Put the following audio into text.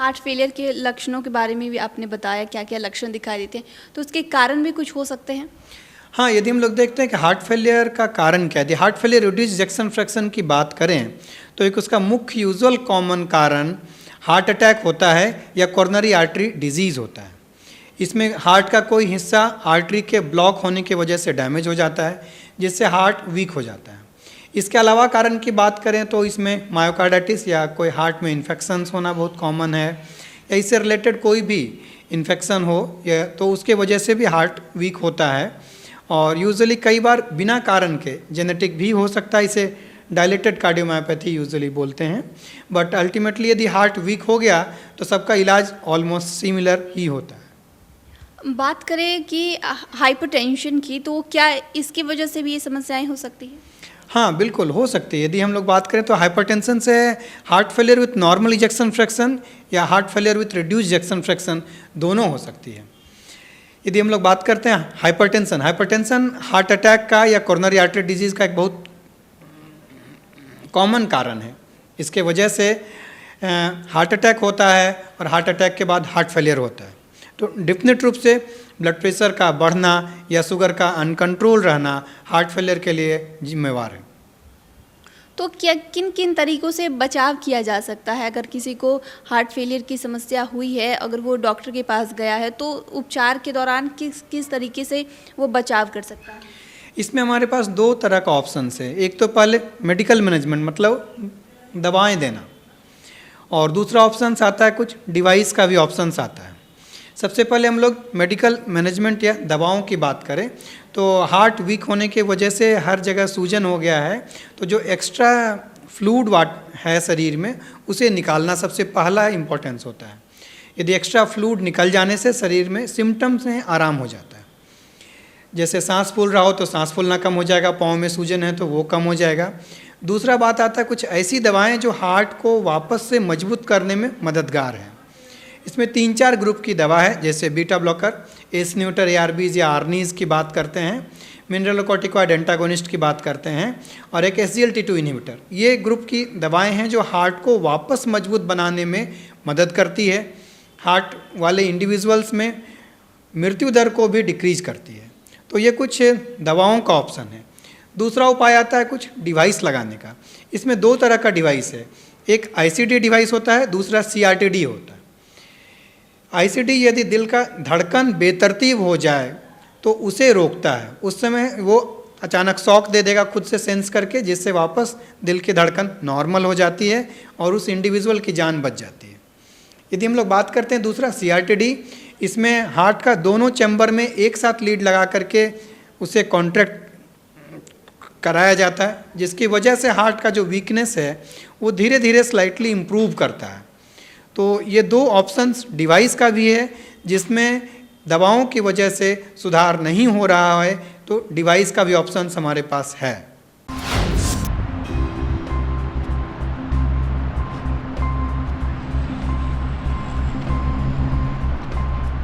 Heart failure के लक्षणों के बारे में भी आपने बताया, क्या क्या लक्षण दिखाई देते हैं, तो उसके कारण भी कुछ हो सकते हैं? हाँ, यदि हम लोग देखते हैं कि हार्ट फेलियर का कारण क्या है, यदि heart failure reduce ejection fraction की बात करें तो एक उसका मुख्य यूजुअल कॉमन कारण हार्ट अटैक होता है या कोरोनरी आर्टरी डिजीज़ होता है। इसमें हार्ट का कोई हिस्सा आर्टरी के ब्लॉक होने की वजह से डैमेज हो जाता है, जिससे हार्ट वीक हो जाता है। इसके अलावा कारण की बात करें तो इसमें मायोकार्डाइटिस या कोई हार्ट में इन्फेक्शंस होना बहुत कॉमन है, या इससे रिलेटेड कोई भी इन्फेक्शन हो या तो उसके वजह से भी हार्ट वीक होता है। और यूजुअली कई बार बिना कारण के जेनेटिक भी हो सकता है, इसे डायलेटेड कार्डियोमायोपैथी यूजुअली बोलते हैं। बट अल्टीमेटली यदि हार्ट वीक हो गया तो सबका इलाज ऑलमोस्ट सिमिलर ही होता है। बात करें कि हाइपरटेंशन की, तो क्या इसकी वजह से भी ये समस्याएं हो सकती हैं? हाँ, बिल्कुल हो सकती है। यदि हम लोग बात करें तो हाइपरटेंशन से heart failure with normal ejection fraction या heart failure with reduce ejection fraction दोनों हो सकती है। यदि हम लोग बात करते हैं हाइपरटेंशन, हाइपरटेंशन हार्ट अटैक का या कोरोनरी आर्टरी डिजीज़ का एक बहुत कॉमन कारण है। इसके वजह से हार्ट अटैक होता है और हार्ट अटैक के बाद हार्ट फेलियर होता है। तो डेफिनेट रूप से ब्लड प्रेशर का बढ़ना या शुगर का अनकंट्रोल रहना हार्ट फेलियर के लिए जिम्मेवार है। तो क्या किन किन तरीक़ों से बचाव किया जा सकता है? अगर किसी को हार्ट फेलियर की समस्या हुई है, अगर वो डॉक्टर के पास गया है, तो उपचार के दौरान किस किस तरीके से वो बचाव कर सकता है? इसमें हमारे पास दो तरह का ऑप्शंस है। एक तो पहले मेडिकल मैनेजमेंट, मतलब दवाएं देना, और दूसरा ऑप्शंस आता है कुछ डिवाइस का भी ऑप्शंस आता है। सबसे पहले हम लोग मेडिकल मैनेजमेंट या दवाओं की बात करें तो हार्ट वीक होने की वजह से हर जगह सूजन हो गया है, तो जो एक्स्ट्रा फ्लूइड है शरीर में उसे निकालना सबसे पहला इम्पोर्टेंस होता है। यदि एक्स्ट्रा फ्लूइड निकल जाने से शरीर में सिम्टम्स में आराम हो जाता है। जैसे सांस फूल रहा हो तो सांस फूलना कम हो जाएगा, पाँव में सूजन है तो वो कम हो जाएगा। दूसरा बात आता है कुछ ऐसी दवाएं जो हार्ट को वापस से मजबूत करने में मददगार हैं। इसमें 3-4 ग्रुप की दवा है, जैसे beta blocker, S neuter ARBs या आर्नीज की बात करते हैं, मिनरलोकॉर्टिकॉइड एंटागोनिस्ट की बात करते हैं, और एक SGLT2 इनहिबिटर। ये ग्रुप की दवाएं हैं जो हार्ट को वापस मजबूत बनाने में मदद करती है। हार्ट वाले इंडिविजुअल्स में मृत्यु दर को भी डिक्रीज करती है। तो ये कुछ दवाओं का ऑप्शन है। दूसरा उपाय आता है कुछ डिवाइस लगाने का। इसमें दो तरह का डिवाइस है, एक ICD डिवाइस होता है, दूसरा CRTD होता है। ICD यदि दिल का धड़कन बेतरतीब हो जाए तो उसे रोकता है, उस समय वो अचानक शॉक दे देगा खुद से सेंस करके, जिससे वापस दिल की धड़कन नॉर्मल हो जाती है और उस इंडिविजुअल की जान बच जाती है। यदि हम लोग बात करते हैं दूसरा CRTD, इसमें हार्ट का दोनों चैम्बर में एक साथ लीड लगा करके उसे कॉन्ट्रैक्ट कराया जाता है, जिसकी वजह से हार्ट का जो वीकनेस है वो धीरे धीरे स्लाइटली इम्प्रूव करता है। तो ये दो ऑप्शंस डिवाइस का भी है, जिसमें दवाओं की वजह से सुधार नहीं हो रहा है तो डिवाइस का भी ऑप्शंस हमारे पास है।